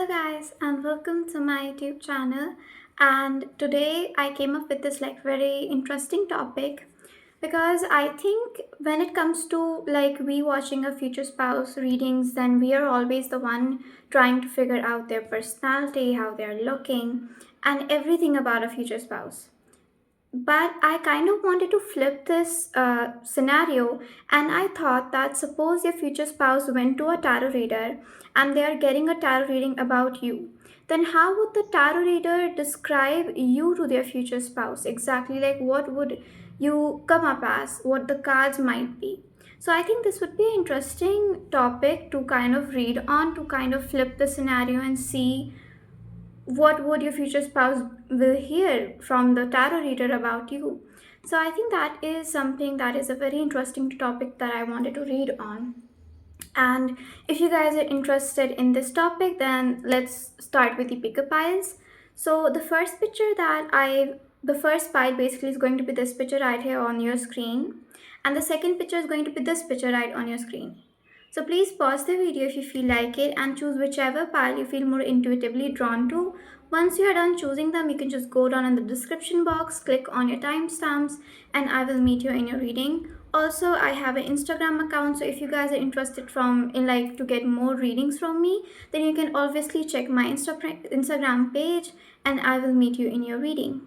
Hello guys and welcome to my YouTube channel, and today I came up with this very interesting topic because I think when it comes to we watching a future spouse readings, then we are always the one trying to figure out their personality, how they're looking, and everything about a future spouse. But I kind of wanted to flip this scenario, and I thought that suppose your future spouse went to a tarot reader and they are getting a tarot reading about you. Then, how would the tarot reader describe you to their future spouse? Exactly, like what would you come up as? What the cards might be? So, I think this would be an interesting topic to kind of read on, to kind of flip the scenario and see what would your future spouse will hear from the tarot reader about you. So I think that is something that is a very interesting topic that I wanted to read on. And if you guys are interested in this topic, then let's start with the picker piles. So the first pile basically is going to be this picture right here on your screen, and the second picture is going to be this picture right on your screen. So please pause the video if you feel like it and choose whichever pile you feel more intuitively drawn to. Once you are done choosing them, you can just go down in the description box, click on your timestamps, and I will meet you in your reading. Also, I have an Instagram account, so if you guys are interested to get more readings from me, then you can obviously check my Instagram page, and I will meet you in your reading.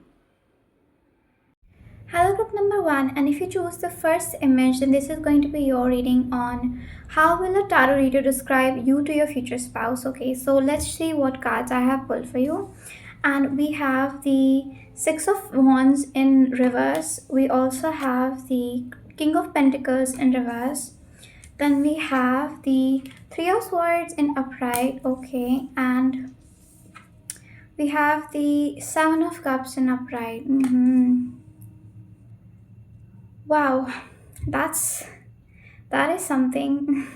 Hello group number 1, and if you choose the first image, then this is going to be your reading on how will a tarot reader describe you to your future spouse. Okay, so let's see what cards I have pulled for you. And we have the Six of Wands in reverse. We also have the King of Pentacles in reverse. Then we have the Three of Swords in upright. Okay, and we have the Seven of Cups in upright. Wow, that is something.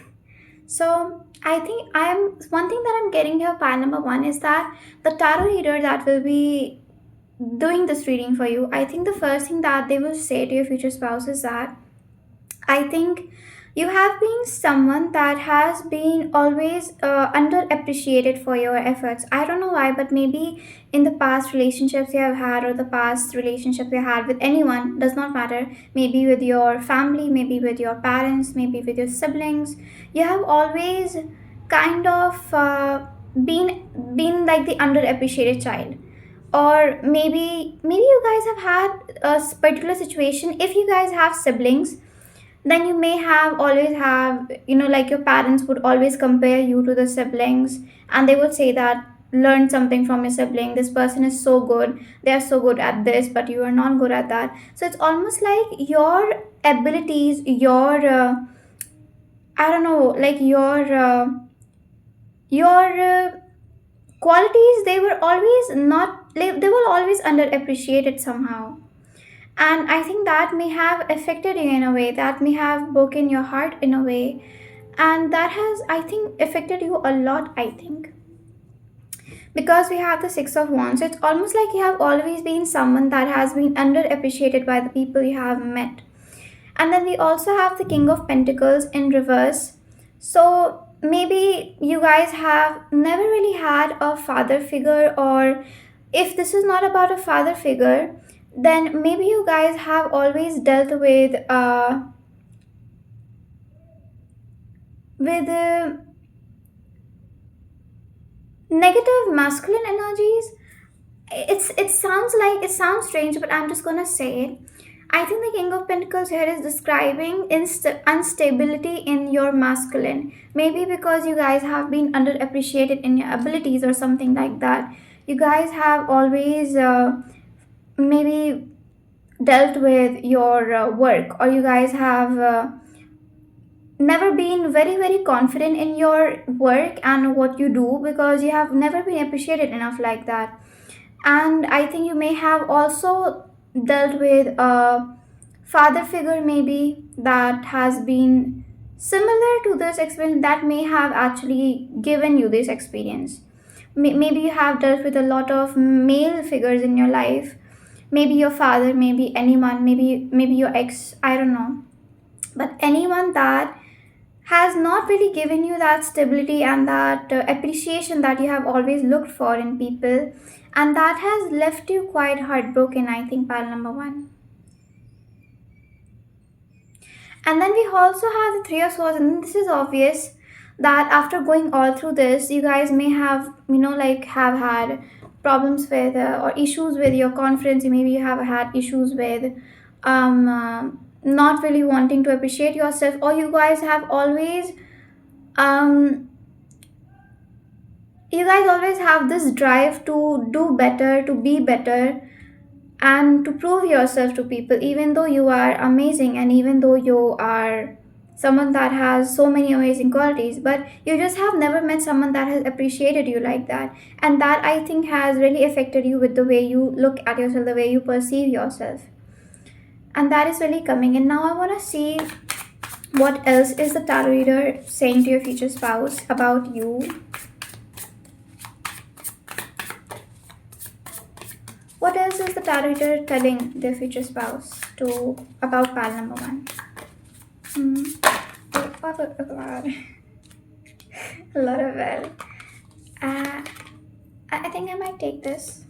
So I think I'm one thing that I'm getting here, pile number 1, is that the tarot reader that will be doing this reading for you, I think the first thing that they will say to your future spouse is that I think you have been someone that has been always underappreciated for your efforts. I don't know why, but maybe in the past relationships you have had, or the past relationship you had with anyone, does not matter. Maybe with your family, maybe with your parents, maybe with your siblings. You have always kind of been like the underappreciated child. Or maybe you guys have had a particular situation. If you guys have siblings, then you may have always have, like your parents would always compare you to the siblings, and they would say that learn something from your sibling. This person is so good, they are so good at this, but you are not good at that. So it's almost like your abilities, your I don't know, like your qualities, they were always not like, they were always underappreciated somehow. And I think that may have affected you in a way, that may have broken your heart in a way, and that has, I think, affected you a lot, I think, because we have the Six of Wands. So it's almost like you have always been someone that has been underappreciated by the people you have met. And then we also have the King of Pentacles in reverse. So maybe you guys have never really had a father figure, or if this is not about a father figure, then maybe you guys have always dealt with negative masculine energies. It sounds strange, but I'm just gonna say it. I think the King of Pentacles here is describing instability in your masculine. Maybe because you guys have been underappreciated in your abilities or something like that. You guys have always maybe dealt with your work, or you guys have never been very confident in your work and what you do, because you have never been appreciated enough like that. And I think you may have also dealt with a father figure, maybe, that has been similar to this experience, that may have actually given you this experience. Maybe you have dealt with a lot of male figures in your life, maybe your father, maybe anyone, maybe your ex, I don't know, but anyone that has not really given you that stability and that appreciation that you have always looked for in people, and that has left you quite heartbroken, I think, pile number one. And then we also have the three of swords, and this is obvious that after going all through this, you guys may have, like have had problems with or issues with your confidence. Maybe you have had issues with um, uh, not really wanting to appreciate yourself, or you guys have always um, you guys always have this drive to do better, to be better, and to prove yourself to people, even though you are amazing and even though you are someone that has so many amazing qualities, but you just have never met someone that has appreciated you like that. And that, I think, has really affected you with the way you look at yourself, the way you perceive yourself. And that is really coming. And now I want to see what else is the tarot reader saying to your future spouse about you. What else is the tarot reader telling their future spouse to about pile number one? Oh God. A lot of well. I think I might take this.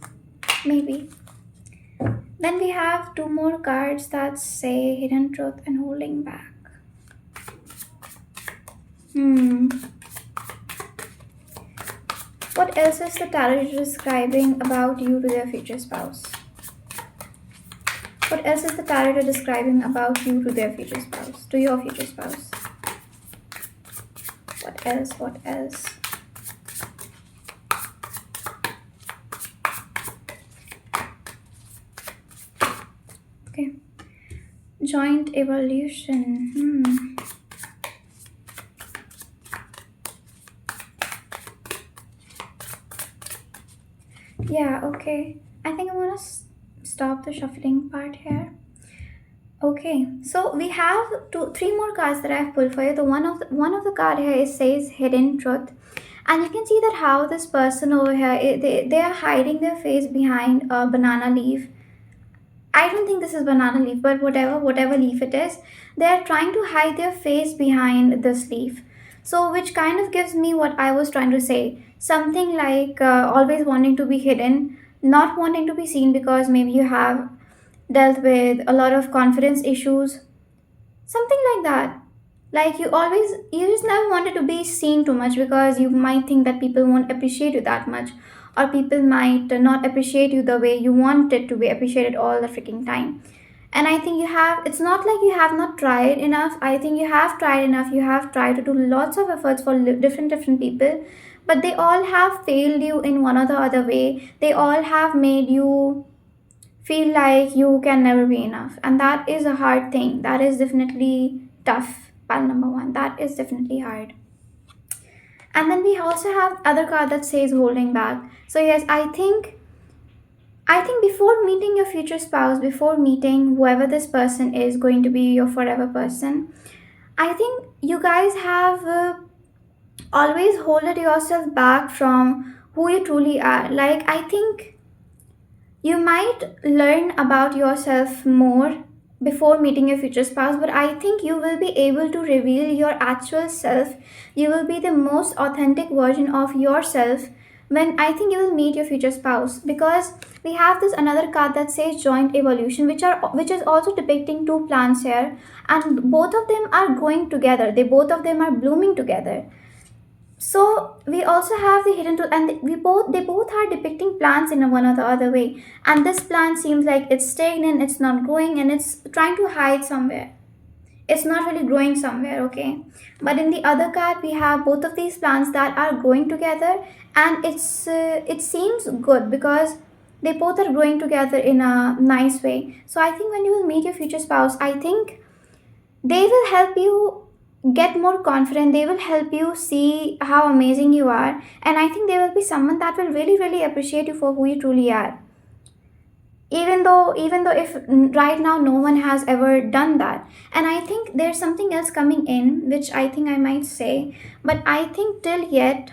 Maybe. Then we have two more cards that say hidden truth and holding back. What else is the tarot describing about you to their future spouse? What else is the tarot describing about you to their future spouse, to your future spouse? What else? What else? Okay. Joint evolution. Yeah, okay. I think I want to stop the shuffling part here. Okay, so we have three more cards that I've pulled for you. The one of the card here says hidden truth, and you can see that how this person over here they are hiding their face behind a banana leaf. I don't think this is banana leaf, but whatever leaf it is, they are trying to hide their face behind this leaf. So, which kind of gives me what I was trying to say. Something like always wanting to be hidden, not wanting to be seen because maybe you have dealt with a lot of confidence issues, something like that. Like you just never wanted to be seen too much because you might think that people won't appreciate you that much, or people might not appreciate you the way you want it to be appreciated all the freaking time. And I think it's not like you have not tried enough. I think you have tried enough. You have tried to do lots of efforts for different people, but they all have failed you in one or the other way. They all have made you feel like you can never be enough, and that is a hard thing. That is definitely tough. Pile number one, that is definitely hard. And then we also have other card that says holding back. So yes, I think before meeting your future spouse, before meeting whoever this person is going to be your forever person, I think you guys have always holded yourself back from who you truly are. Like, I think you might learn about yourself more before meeting your future spouse, but I think you will be able to reveal your actual self. You will be the most authentic version of yourself when I think you will meet your future spouse, because we have this another card that says joint evolution, which is also depicting two plants here, and both of them are growing together. Both of them are blooming together. So we also have the hidden truth, and they both are depicting plants in a one or the other way. And this plant seems like it's stagnant, it's not growing, and it's trying to hide somewhere. It's not really growing somewhere, okay? But in the other card, we have both of these plants that are growing together, and it seems good because they both are growing together in a nice way. So I think when you will meet your future spouse, I think they will help you get more confident. They will help you see how amazing you are, and I think they will be someone that will really appreciate you for who you truly are, even though if right now no one has ever done that. And I think there's something else coming in which I think I might say, but I think till yet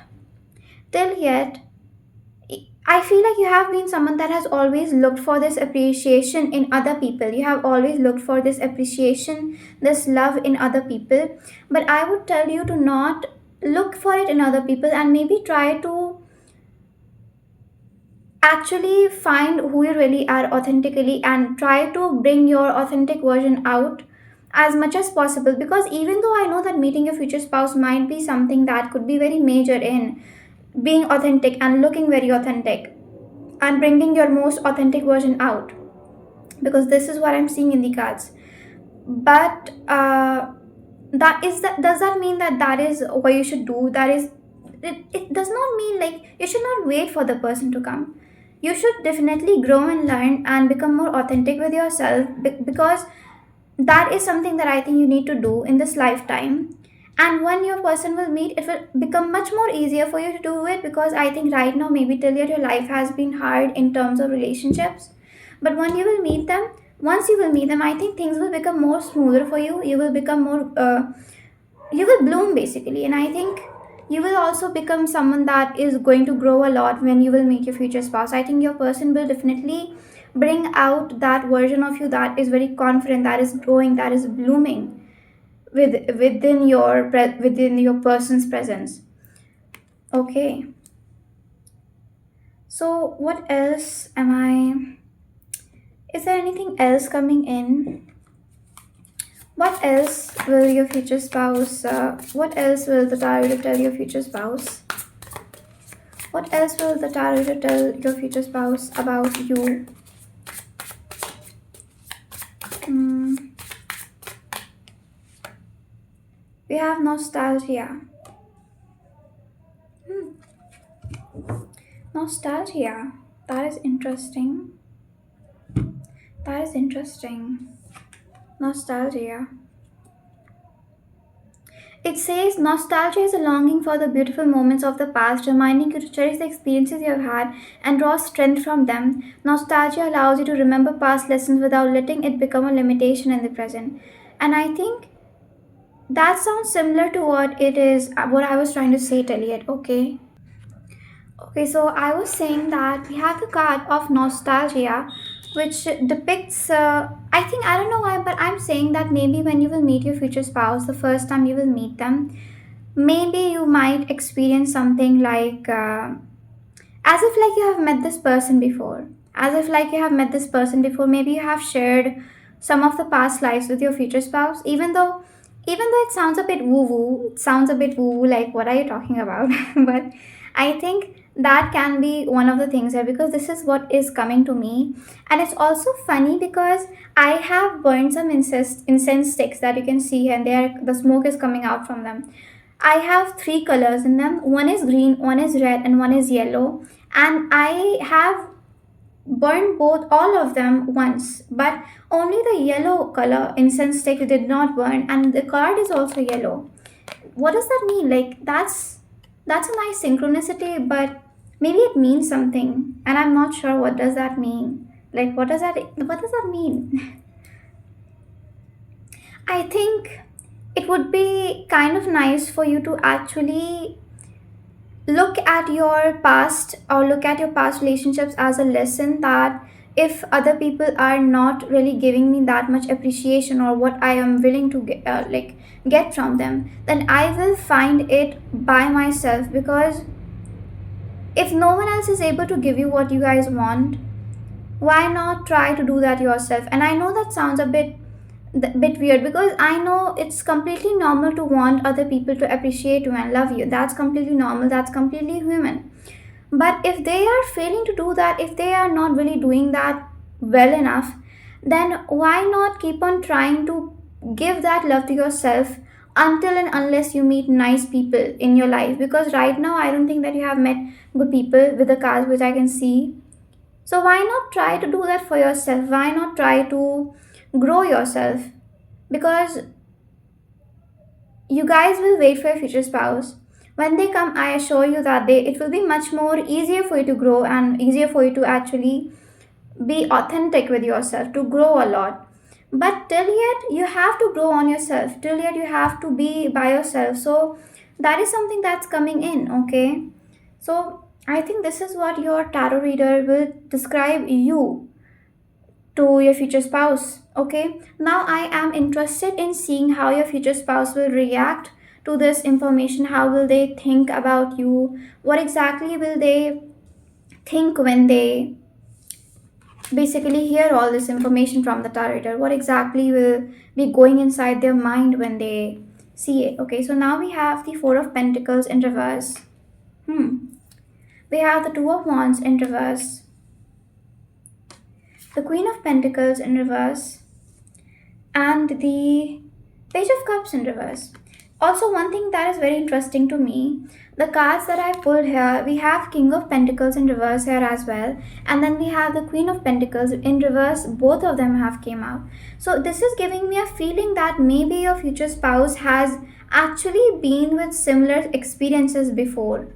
I feel like you have been someone that has always looked for this appreciation in other people. You have always looked for this appreciation, this love in other people. But I would tell you to not look for it in other people and maybe try to actually find who you really are authentically and try to bring your authentic version out as much as possible, because even though I know that meeting your future spouse might be something that could be very major in being authentic and looking very authentic and bringing your most authentic version out, because this is what I'm seeing in the cards. But that is that does that mean that that is what you should do? That is, it does not mean like you should not wait for the person to come. You should definitely grow and learn and become more authentic with yourself, because that is something that I think you need to do in this lifetime. And when your person will meet, it will become much more easier for you to do it, because I think right now maybe till yet your life has been hard in terms of relationships. But when you will meet them, once you will meet them, I think things will become more smoother for you. You will become more you will bloom basically. And I think you will also become someone that is going to grow a lot when you will meet your future spouse. I think your person will definitely bring out that version of you that is very confident, that is growing, that is blooming within your person's presence. Okay, so what else am I, is there anything else coming in? What else will your future spouse what else will the tarot tell your future spouse? What else will the tarot tell your future spouse about you? Hmm, we have nostalgia. Hmm, nostalgia. That is interesting. That is interesting. Nostalgia. It says nostalgia is a longing for the beautiful moments of the past, reminding you to cherish the experiences you have had and draw strength from them. Nostalgia allows you to remember past lessons without letting it become a limitation in the present. And I think that sounds similar to what it is, what I was trying to say till yet, okay? Okay, so I was saying that we have the card of nostalgia, which depicts, I think, I don't know why, but I'm saying that maybe when you will meet your future spouse, the first time you will meet them, maybe you might experience something like, as if like you have met this person before. As if like you have met this person before. Maybe you have shared some of the past lives with your future spouse, even though it sounds a bit woo-woo, it sounds a bit woo-woo, like what are you talking about? But I think that can be one of the things there, because this is what is coming to me. And it's also funny because I have burned some incense sticks that you can see, and the smoke is coming out from them. I have three colors in them. One is green, one is red, and one is yellow. And I have burned both, all of them once, but only the yellow color incense stick did not burn, and the card is also yellow. What does that mean? Like that's a nice synchronicity, but maybe it means something, and I'm not sure what does that mean. Like what does that mean? I think it would be kind of nice for you to actually look at your past, or look at your past relationships as a lesson, that if other people are not really giving me that much appreciation or what I am willing to get from them, then I will find it by myself, because if no one else is able to give you what you guys want, why not try to do that yourself? And I know that sounds a bit weird, because I know it's completely normal to want other people to appreciate you and love you. That's completely normal, that's completely human. But if they are failing to do that, if they are not really doing that well enough, then why not keep on trying to give that love to yourself until and unless you meet nice people in your life? Because right now I don't think that you have met good people with the cards which I can see. So why not try to do that for yourself? Why not try to grow yourself? Because you guys will wait for your future spouse. When they come, I assure you that it will be much more easier for you to grow and easier for you to actually be authentic with yourself, to grow a lot. But till yet, you have to grow on yourself. Till yet, you have to be by yourself. So that is something that's coming in, okay? So I think this is what your tarot reader will describe you to your future spouse. Okay, now I am interested in seeing how your future spouse will react to this information. How will they think about you? What exactly will they think when they basically hear all this information from the tarot reader? What exactly will be going inside their mind when they see it? Okay, so now we have the Four of Pentacles in reverse. We have the Two of Wands in reverse, the Queen of Pentacles in reverse, and the Page of Cups in reverse. Also, one thing that is very interesting to me, the cards that I pulled here, we have King of Pentacles in reverse here as well, and then we have the Queen of Pentacles in reverse. Both of them have came out. So this is giving me a feeling that maybe your future spouse has actually been with similar experiences before.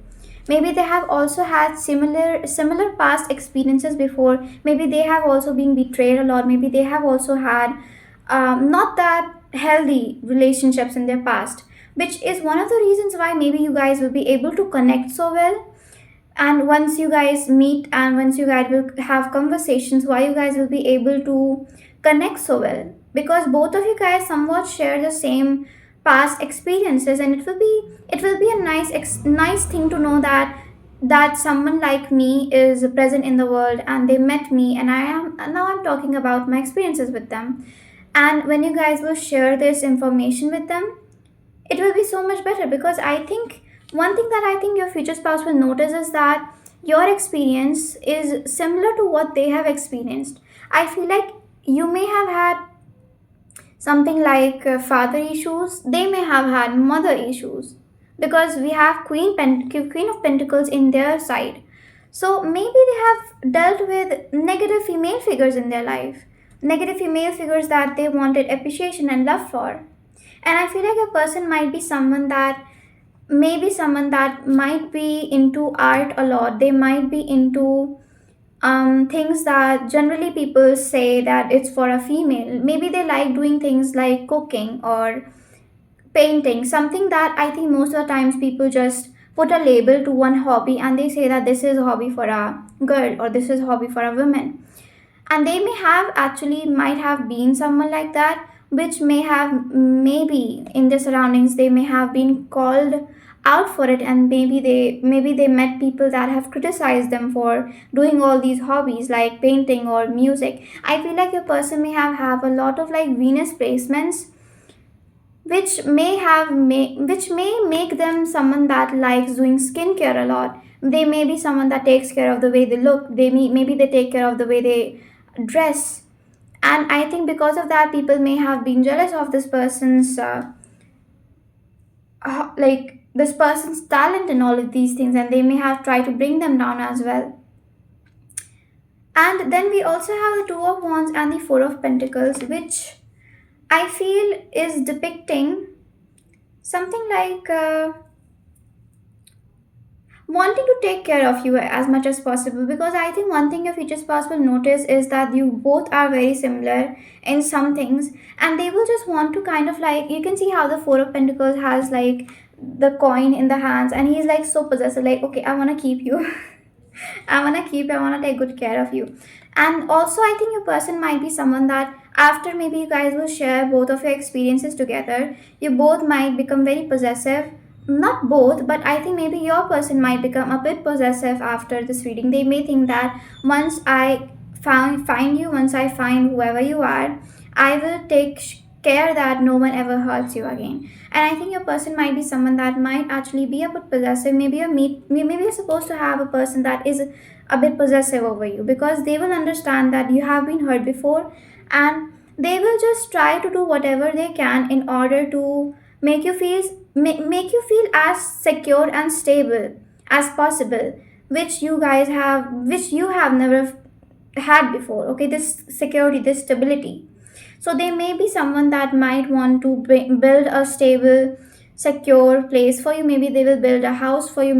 Maybe they have also had similar past experiences before. Maybe they have also been betrayed a lot. Maybe they have also had not that healthy relationships in their past, which is one of the reasons why maybe you guys will be able to connect so well. And once you guys meet and once you guys will have conversations, why you guys will be able to connect so well, because both of you guys somewhat share the same past experiences, and it will be a nice thing to know that someone like me is present in the world and they met me, and I'm talking about my experiences with them. And when you guys will share this information with them, it will be so much better, because I think one thing that I think your future spouse will notice is that your experience is similar to what they have experienced. I feel like you may have had something like father issues, they may have had mother issues, because we have Queen of Pentacles in their side. So maybe they have dealt with negative female figures in their life, negative female figures that they wanted appreciation and love for. And I feel like a person might be someone that maybe someone that might be into art a lot. They might be into things that generally people say that it's for a female. Maybe they like doing things like cooking or painting, something that I think most of the times people just put a label to one hobby and they say that this is a hobby for a girl or this is a hobby for a woman. And they may have actually might have been someone like that, which may have, maybe in their surroundings they may have been called out for it, and maybe they met people that have criticized them for doing all these hobbies like painting or music. I feel like your person may have a lot of like Venus placements, which may make them someone that likes doing skincare a lot. They may be someone that takes care of the way they look. Maybe they take care of the way they dress. And I think because of that, people may have been jealous of this person's this person's talent and all of these things, and they may have tried to bring them down as well. And then we also have the Two of Wands and the Four of Pentacles, which I feel is depicting something like wanting to take care of you as much as possible, because I think one thing your future spouse will notice is that you both are very similar in some things, and they will just want to kind of like, you can see how the Four of Pentacles has like the coin in the hands, and he's like so possessive, like, okay, I want to keep you. I want to take good care of you. And also, I think your person might be someone that after maybe you guys will share both of your experiences together, you both might become very possessive. Not both, but I think maybe your person might become a bit possessive after this reading. They may think that once I find you, once I find whoever you are, I will take care that no one ever hurts you again. And I think your person might be someone that might actually be a bit possessive. Maybe you're supposed to have a person that is a bit possessive over you, because they will understand that you have been hurt before, and they will just try to do whatever they can in order to make you feel as secure and stable as possible, which you have never had before. Okay, this security, this stability. So they may be someone that might want to build a stable, secure place for you. Maybe they will build a house for you.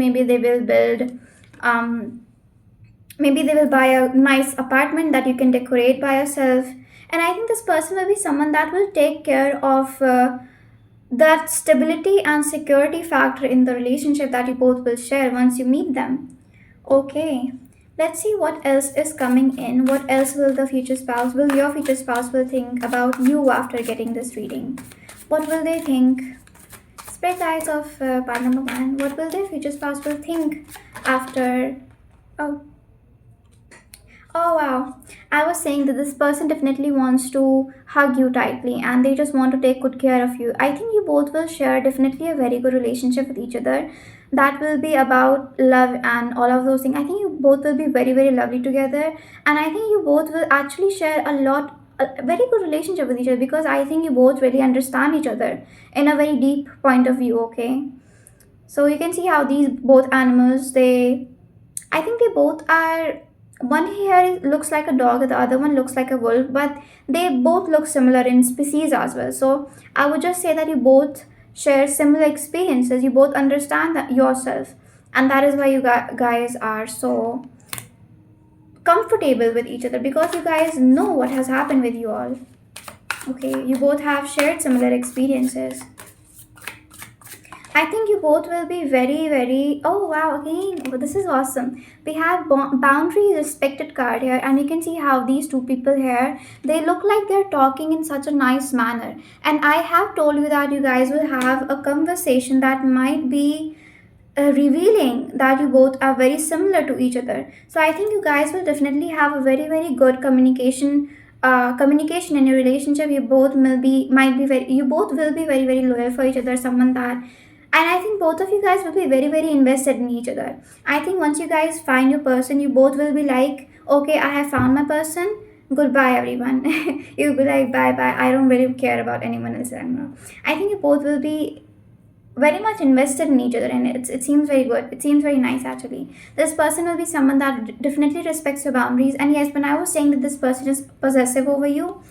Um, Maybe they will buy a nice apartment that you can decorate by yourself. And I think this person will be someone that will take care of that stability and security factor in the relationship that you both will share once you meet them. Okay, let's see what else is coming in. What else will the future spouse, will your future spouse will think about you after getting this reading? What will they think? Spread eyes of part number one. What will their future spouse will think after? Oh, oh wow. I was saying that this person definitely wants to hug you tightly and they just want to take good care of you. I think you both will share definitely a very good relationship with each other. That will be about love and all of those things. I think you both will be very, very lovely together. And I think you both will actually share a very good relationship with each other because I think you both really understand each other in a very deep point of view, okay? So you can see how these both animals, I think they both are. One here looks like a dog, the other one looks like a wolf, but they both look similar in species as well. So I would just say that you both share similar experiences. You both understand that yourself, and that is why you guys are so comfortable with each other because you guys know what has happened with you all. Okay, you both have shared similar experiences. I think you both will be very, very. Oh wow! Again, oh, this is awesome. We have boundary respected card here, and you can see how these two people here they look like they're talking in such a nice manner. And I have told you that you guys will have a conversation that might be revealing that you both are very similar to each other. So I think you guys will definitely have a very, very good communication in your relationship. You both will be might be very you both will be very, very loyal for each other. Someone that, and I think both of you guys will be very, very invested in each other. I think once you guys find your person, you both will be like, okay, I have found my person. Goodbye, everyone. You'll be like, bye bye. I don't really care about anyone else anymore. I think you both will be very much invested in each other, and it seems very good. It seems very nice actually. This person will be someone that definitely respects your boundaries. And yes, when I was saying that this person is possessive over you,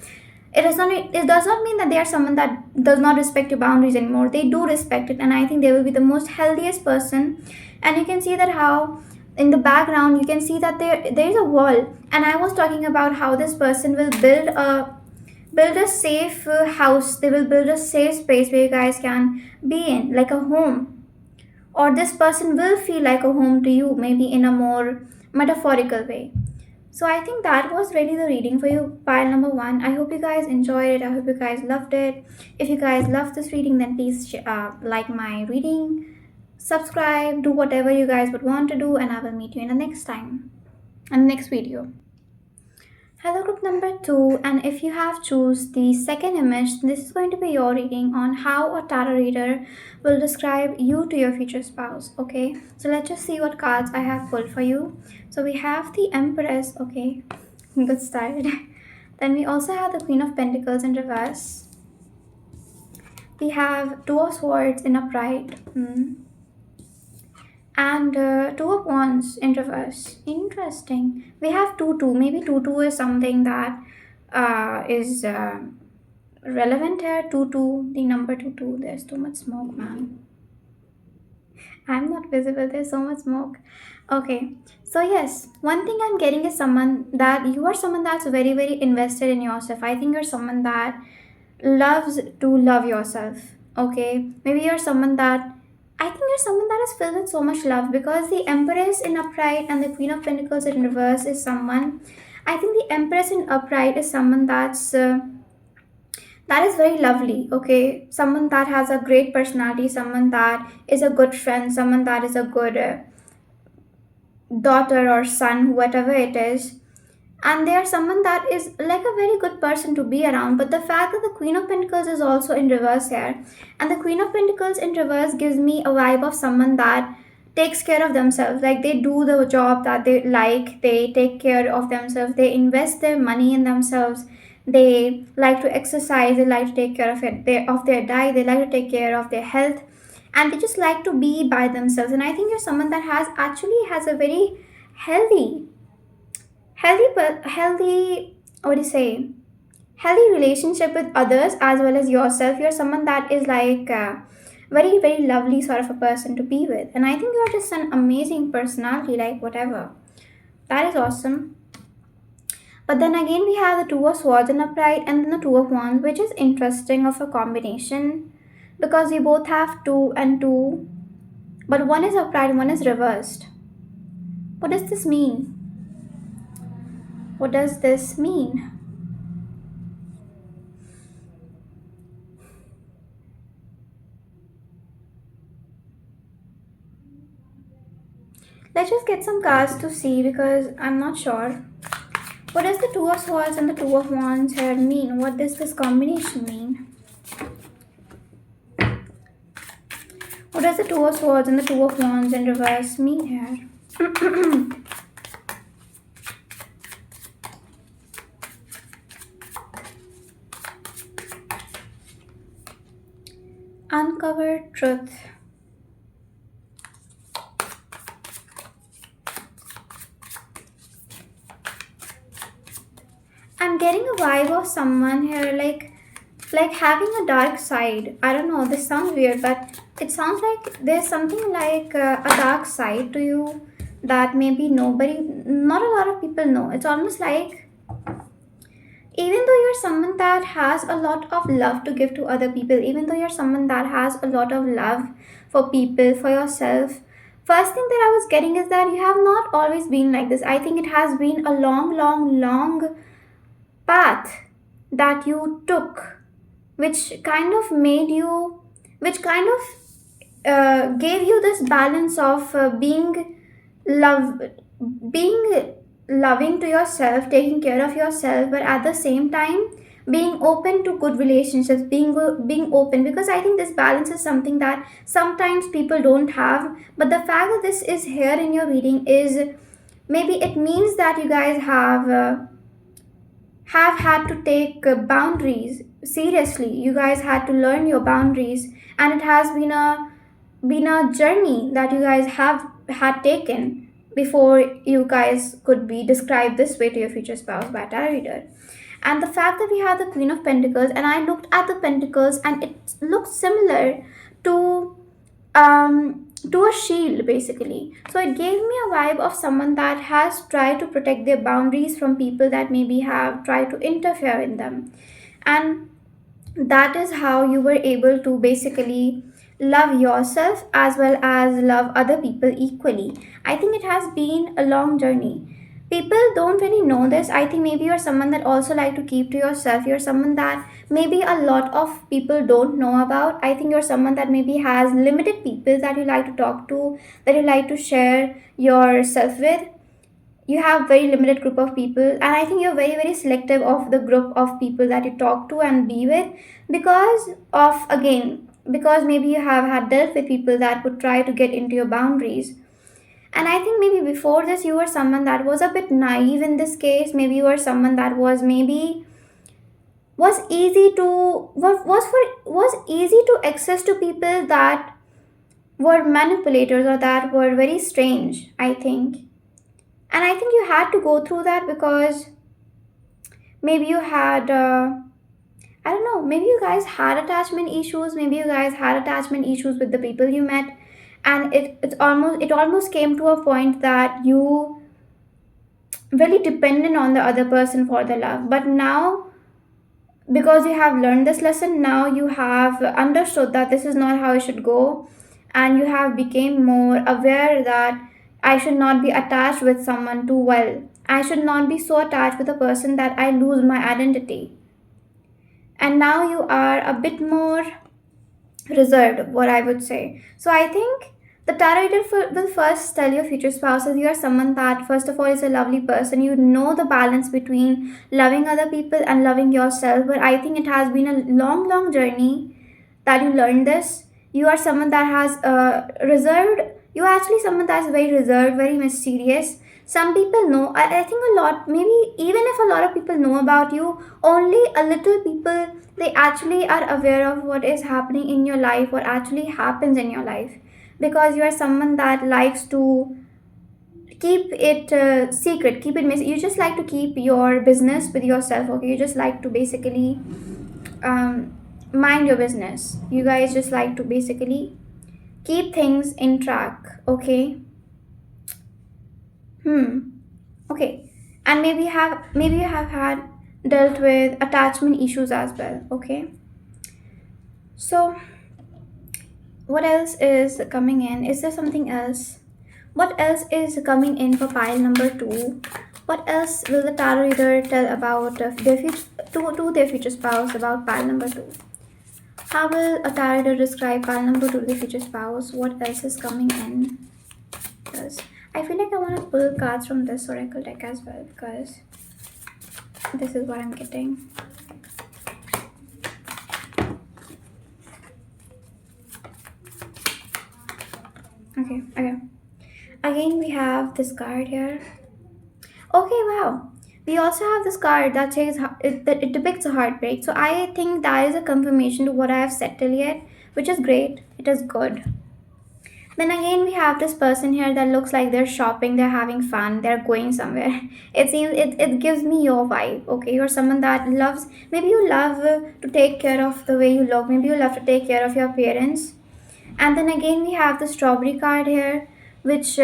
it does not mean that they are someone that does not respect your boundaries anymore. They do respect it, and I think they will be the most healthiest person. And you can see that how in the background you can see that there is a wall. And I was talking about how this person will build a safe house. They will build a safe space where you guys can be in, like a home, or this person will feel like a home to you, maybe in a more metaphorical way. So I think that was really the reading for you, pile number one. I hope you guys enjoyed it. I hope you guys loved it. If you guys loved this reading, then please like my reading, subscribe, do whatever you guys would want to do, and I will meet you in the next time, and next video. Hello group number two, and if you have choose the second image, this is going to be your reading on how a tarot reader will describe you to your future spouse. Okay, so let's just see what cards I have pulled for you. So we have the Empress. Okay, good start. Then we also have the Queen of Pentacles in reverse. We have Two of Swords in upright. And Two of Wands in reverse. Interesting. We have 2-2. Maybe 2-2 is something that is relevant here. 2-2, the number 2-2. There's too much smoke, man. I'm not visible. There's so much smoke. Okay. So yes, one thing I'm getting is someone that you are someone that's very, very invested in yourself. I think you're someone that loves to love yourself. Okay. Maybe you're someone that I think you're someone that is filled with so much love because the Empress in upright and the Queen of Pentacles in reverse is someone. I think the Empress in upright is someone that is very lovely. Okay, someone that has a great personality, someone that is a good friend, someone that is a good daughter or son, whatever it is. And they are someone that is like a very good person to be around. But the fact that the Queen of Pentacles is also in reverse here, and the Queen of Pentacles in reverse gives me a vibe of someone that takes care of themselves. Like they do the job that they like, they take care of themselves, they invest their money in themselves, they like to exercise, they like to take care of their diet, they like to take care of their health, and they just like to be by themselves. And I think you're someone that has a very healthy healthy, what do you say, healthy relationship with others as well as yourself. You're someone that is like very, very lovely sort of a person to be with, and I think you're just an amazing personality, like whatever. That is awesome. But then again, we have the Two of Swords in upright and then the Two of Wands, which is interesting of a combination because we both have 2 and 2, but one is upright, one is reversed. What does this mean? What does this mean? Let's just get some cards to see because I'm not sure. What does the Two of Swords and the Two of Wands here mean? What does this combination mean? What does the Two of Swords and the Two of Wands in reverse mean here? Uncovered truth. I'm getting a vibe of someone here like having a dark side. I don't know, this sounds weird, but it sounds like there's something like a dark side to you that maybe not a lot of people know. It's almost like even though you're someone that has a lot of love to give to other people, even though you're someone that has a lot of love for people, for yourself, first thing that I was getting is that you have not always been like this. I think it has been a long, long, long path that you took, which kind of made you, which kind of gave you this balance of love being loving to yourself, taking care of yourself, but at the same time being open to good relationships, being open, because I think this balance is something that sometimes people don't have. But the fact that this is here in your reading is maybe it means that you guys have had to take boundaries seriously. You guys had to learn your boundaries, and it has been a journey that you guys have had taken before you guys could be described this way to your future spouse by a tarot reader. And the fact that we have the Queen of Pentacles, and I looked at the Pentacles, and it looked similar to to a shield basically. So it gave me a vibe of someone that has tried to protect their boundaries from people that maybe have tried to interfere in them. And that is how you were able to basically love yourself as well as love other people equally. I think it has been a long journey. People don't really know this. I think maybe you're someone that also like to keep to yourself. You're someone that maybe a lot of people don't know about. I think you're someone that maybe has limited people that you like to talk to, that you like to share yourself with. You have very limited group of people, and I think you're very, very selective of the group of people that you talk to and be with, because of, again, because maybe you have had dealt with people that would try to get into your boundaries. And I think maybe before this you were someone that was a bit naive in this case. Maybe you were someone that was maybe was easy to was easy to access to people that were manipulators or that were very strange, I think. And I think you had to go through that because maybe you had I don't know, maybe you guys had attachment issues, maybe you guys had attachment issues with the people you met, and it almost came to a point that you really dependent on the other person for the love. But now, because you have learned this lesson, now you have understood that this is not how it should go, and you have become more aware that I should not be attached with someone too well. I should not be so attached with a person that I lose my identity. And now you are a bit more reserved, what I would say. So I think the tarot reader will first tell your future spouses you are someone that, first of all, is a lovely person. You know the balance between loving other people and loving yourself. But I think it has been a long, long journey that you learned this. You are someone that has reserved. You are actually someone that's very reserved, very mysterious. Some people know. I think a lot, maybe even if a lot of people know about you, only a little people, they actually are aware of what is happening in your life, what actually happens in your life, because you are someone that likes to keep it secret, keep it you just like to keep your business with yourself. Okay, you just like to basically mind your business. You guys just like to basically keep things in track. Okay. Okay. And maybe you have had dealt with attachment issues as well. Okay. So what else is coming in? Is there something else? What else is coming in for pile number two? What else will the tarot reader tell about their future, to their future spouse about pile number two? How will a tarot reader describe pile number two to the future spouse? What else is coming in? Because I feel like I want to pull cards from this oracle deck as well, because this is what I'm getting. Okay. Again, we have this card here. Okay, wow. We also have this card that says that it depicts a heartbreak. So I think that is a confirmation to what I have said till yet, which is great. It is good. Then again, we have this person here that looks like they're shopping, they're having fun, they're going somewhere. It gives me your vibe. Okay, you're someone that loves. Maybe you love to take care of the way you look. Maybe you love to take care of your appearance. And then again, we have the strawberry card here, which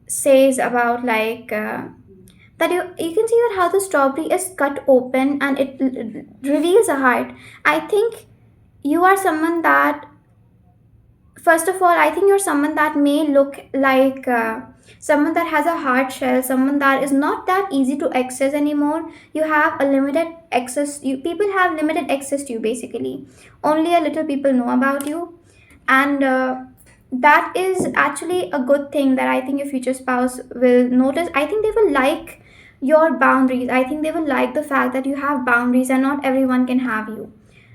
says about like that you can see that how the strawberry is cut open and it reveals a heart. I think you are someone that, first of all, I think you're someone that may look like someone that has a hard shell, someone that is not that easy to access anymore. You have a limited access. You people have limited access to you basically. Only a little people know about you, and that is actually a good thing that I think your future spouse will notice. I think they will like your boundaries. I think they will like the fact that you have boundaries and not everyone can have you.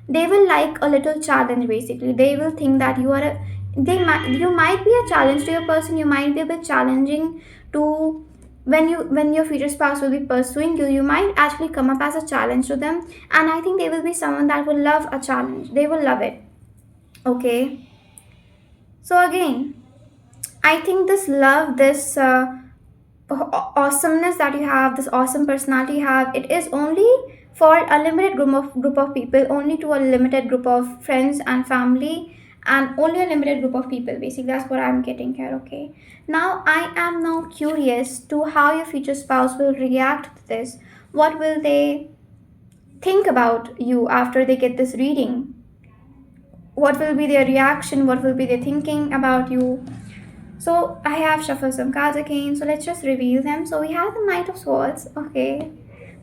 They will like a little challenge basically. They will think that you might be a challenge to your person. You might be a bit challenging to when your future spouse will be pursuing you. You might actually come up as a challenge to them, and I think they will be someone that will love a challenge. They will love it. Okay. So again, I think this love, this awesomeness that you have, this awesome personality you have, it is only for a limited group of people, only to a limited group of friends and family, and only a limited group of people. Basically, that's what I'm getting here. Okay. Now I am now curious to how your future spouse will react to this. What will they think about you after they get this reading? What will be their reaction? What will be their thinking about you? So I have shuffled some cards again. So let's just reveal them. So we have the Knight of Swords. Okay.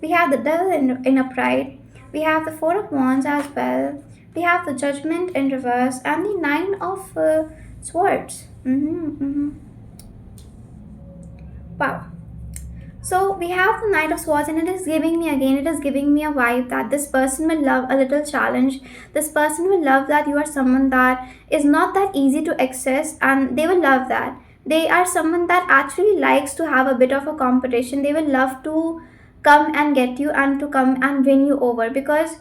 We have the Devil in upright. We have the Four of Wands as well. We have the Judgment in reverse and the Nine of Swords. Wow. So we have the Knight of Swords, and it is giving me a vibe that this person will love a little challenge. This person will love that you are someone that is not that easy to access, and they will love that. They are someone that actually likes to have a bit of a competition. They will love to come and get you and to come and win you over, because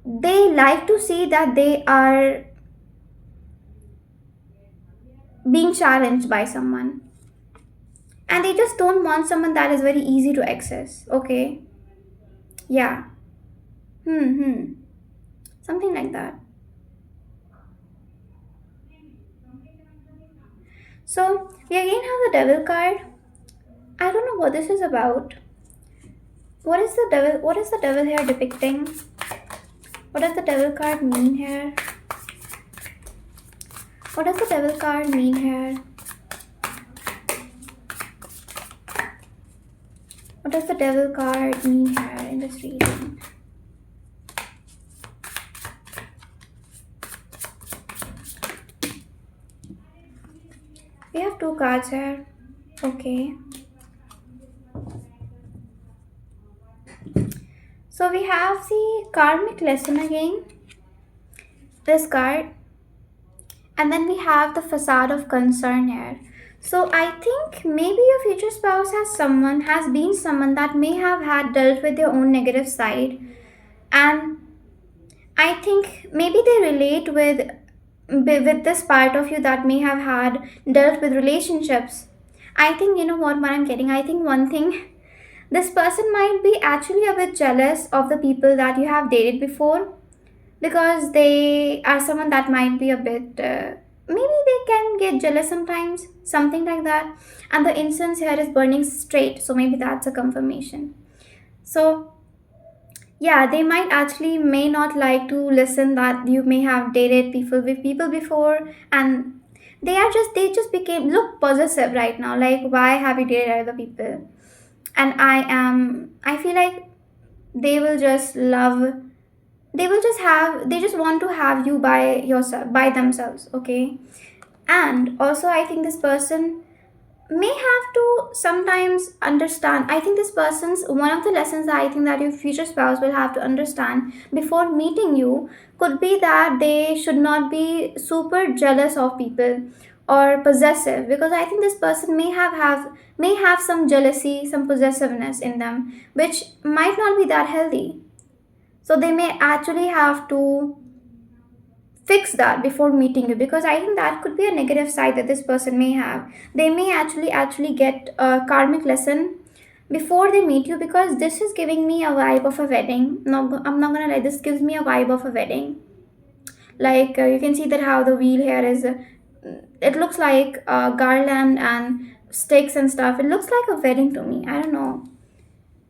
they like to see that they are being challenged by someone, and they just don't want someone that is very easy to access. Okay. Yeah. Hmm. Something like that. So we again have the Devil card. I don't know what this is about. What is the devil here depicting? What does the Devil card mean here? What does the Devil card mean here? What does the Devil card mean here in this reading? We have two cards here. Okay. So we have the karmic lesson again. This card. And then we have the facade of concern here. So I think maybe your future spouse has been someone that may have had dealt with their own negative side, and I think maybe they relate with this part of you that may have had dealt with relationships. I think you know what I'm getting. I think one thing, this person might be actually a bit jealous of the people that you have dated before, because they are someone that might be a bit maybe they can get jealous sometimes, something like that. And the incense here is burning straight, so maybe that's a confirmation. So yeah, they might actually may not like to listen that you may have dated people before, and They just became look possessive right now, like why have you dated other people. And I feel like they will just love, they just want to have you by yourself, by themselves, okay. And also I think this person may have to sometimes understand, I think this person's one of the lessons that I think that your future spouse will have to understand before meeting you could be that they should not be super jealous of people or possessive, because I think this person may have some jealousy, some possessiveness in them, which might not be that healthy. So they may actually have to fix that before meeting you, because I think that could be a negative side that this person may have. They may actually get a karmic lesson before they meet you, because this is giving me a vibe of a wedding. No, I'm not gonna lie, this gives me a vibe of a wedding. Like you can see that how the wheel here is, it looks like garland and sticks and stuff. It looks like a wedding to me, I don't know.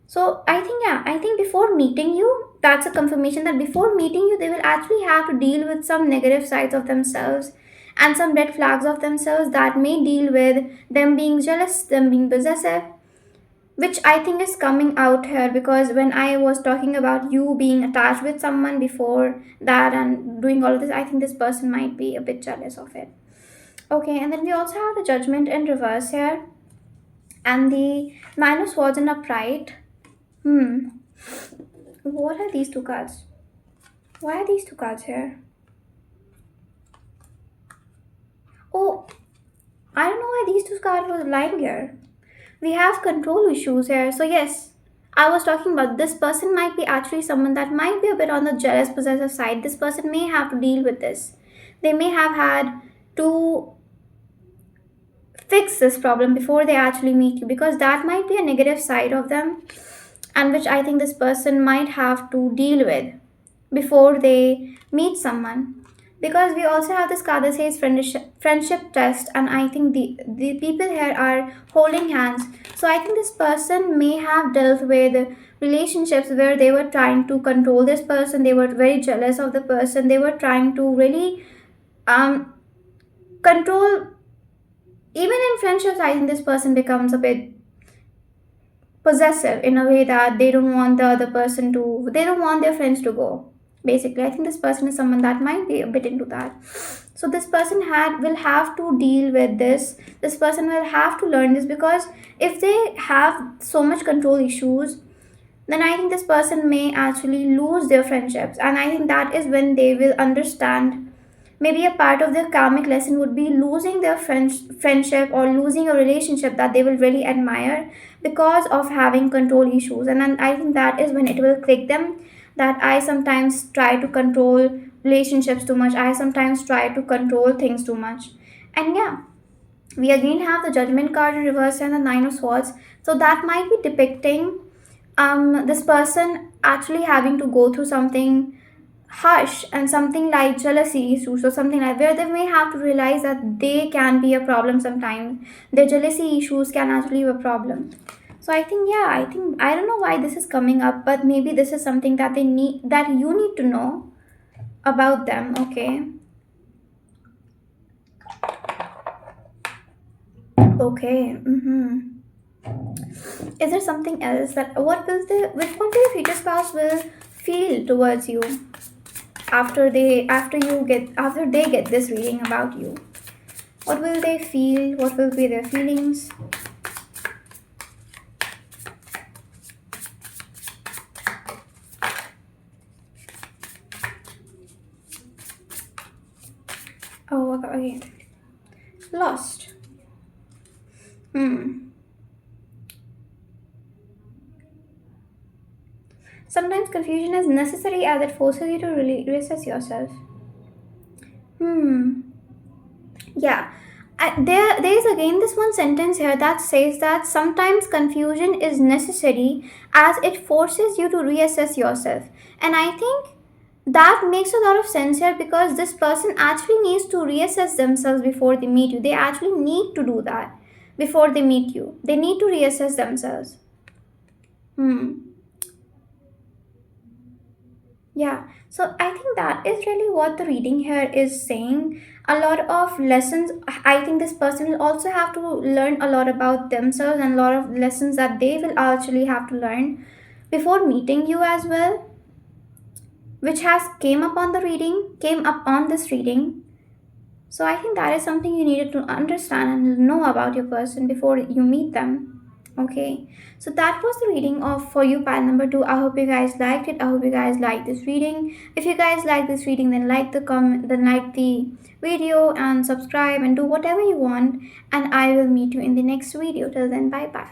So I think, yeah, I think before meeting you, that's a confirmation that before meeting you, they will actually have to deal with some negative sides of themselves and some red flags of themselves that may deal with them being jealous, them being possessive, which I think is coming out here, because when I was talking about you being attached with someone before that and doing all of this, I think this person might be a bit jealous of it. Okay, and then we also have the judgment in reverse here and the nine of swords in upright. Hmm. What are these two cards? Why are these two cards here? Oh, I don't know why these two cards were lying here. We have control issues here. So, yes, I was talking about this person might be actually someone that might be a bit on the jealous, possessive side. This person may have to deal with this. They may have had to fix this problem before they actually meet you, because that might be a negative side of them, and which I think this person might have to deal with before they meet someone. Because we also have this card that says friendship test, and I think the people here are holding hands. So I think this person may have dealt with relationships where they were trying to control this person, they were very jealous of the person, they were trying to really um control. Even in friendships, I think this person becomes a bit possessive in a way that they don't want the other person to, they don't want their friends to go. Basically, I think this person is someone that might be a bit into that. So this person had will have to deal with this. This person will have to learn this, because if they have so much control issues, then I think this person may actually lose their friendships. And I think that is when they will understand. Maybe a part of their karmic lesson would be losing their friendship or losing a relationship that they will really admire because of having control issues. And then I think that is when it will click them that I sometimes try to control relationships too much. I sometimes try to control things too much. And yeah, we again have the judgment card in reverse and the nine of swords. So that might be depicting this person actually having to go through something harsh and something like jealousy issues, or something like where they may have to realize that they can be a problem sometimes. Their jealousy issues can actually be a problem. So I think, yeah, I think, I don't know why this is coming up, but maybe this is something that they need, that you need to know about them. Okay. Okay. Is there something else that what will the with what will your future spouse will feel towards you after they get this reading about you? What will they feel? What will be their feelings? Oh, okay. Lost. Hmm. Sometimes confusion is necessary as it forces you to really reassess yourself. Hmm. Yeah. There is again this one sentence here that says that sometimes confusion is necessary as it forces you to reassess yourself. And I think that makes a lot of sense here, because this person actually needs to reassess themselves before they meet you. They actually need to do that before they meet you. They need to reassess themselves. Hmm. Yeah, so I think that is really what the reading here is saying. a lot of lessons. I think this person will also have to learn a lot about themselves, and a lot of lessons that they will actually have to learn before meeting you as well, which has came up on this reading. So I think that is something you needed to understand and know about your person before you meet them. Okay, so that was the reading of For You pile number two. I hope you guys liked it. I hope you guys liked this reading. If you guys like this reading, then like the comment, then like the video and subscribe and do whatever you want. And I will meet you in the next video. Till then, bye bye.